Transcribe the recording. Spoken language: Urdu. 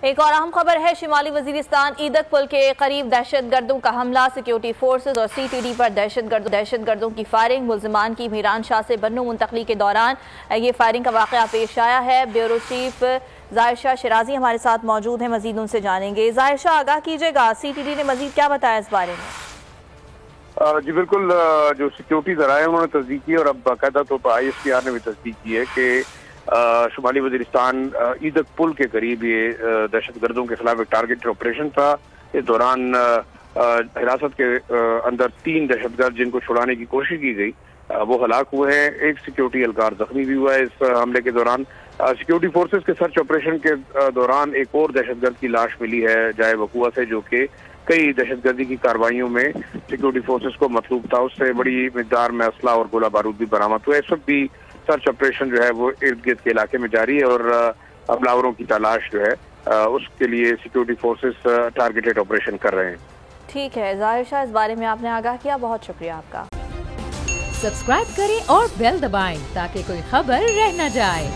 ایک اور اہم خبر ہے، شمالی وزیرستان ایدک پل کے قریب دہشت گردوں کا حملہ، سیکیورٹی فورسز اور سی ٹی ڈی پر دہشت گردوں کی فائرنگ، ملزمان کی میران شاہ سے بنو منتقلی کے دوران یہ فائرنگ کا واقعہ پیش آیا ہے۔ بیورو چیف ظاہر شاہ شیرازی ہمارے ساتھ موجود ہیں، مزید ان سے جانیں گے۔ ظاہر شاہ، آگاہ کیجیے گا، سی ٹی ڈی نے مزید کیا بتایا اس بارے میں؟ جی بالکل، جو سیکیورٹی ذرائع انہوں نے تصدیق کی اور اب باقاعدہ طور پر آئی ایس پی آر نے بھی تصدیق کی ہے کہ شمالی وزیرستان ایدک پل کے قریب یہ دہشت گردوں کے خلاف ایک ٹارگیٹ آپریشن تھا۔ اس دوران حراست کے اندر 3 دہشت گرد جن کو چھڑانے کی کوشش کی گئی وہ ہلاک ہوئے ہیں۔ ایک سیکیورٹی اہلکار زخمی بھی ہوا ہے اس حملے کے دوران۔ سیکیورٹی فورسز کے سرچ آپریشن کے دوران ایک اور دہشت گرد کی لاش ملی ہے جائے وقوع سے، جو کہ کئی دہشت گردی کی کارروائیوں میں سیکیورٹی فورسز کو مطلوب تھا۔ اس سے بڑی مقدار میں اسلحہ اور گولہ بارود بھی برآمد ہوا ہے۔ اس وقت بھی سرچ آپریشن جو ہے وہ ارد گرد کے علاقے میں جاری ہے اور حملاوروں کی تلاش جو ہے اس کے لیے سیکیورٹی فورسز ٹارگیٹڈ آپریشن کر رہے ہیں۔ ٹھیک ہے ظاہر شاہ، اس بارے میں آپ نے آگاہ کیا، بہت شکریہ آپ کا۔ سبسکرائب کریں اور بیل دبائیں تاکہ کوئی خبر رہ نہ جائے۔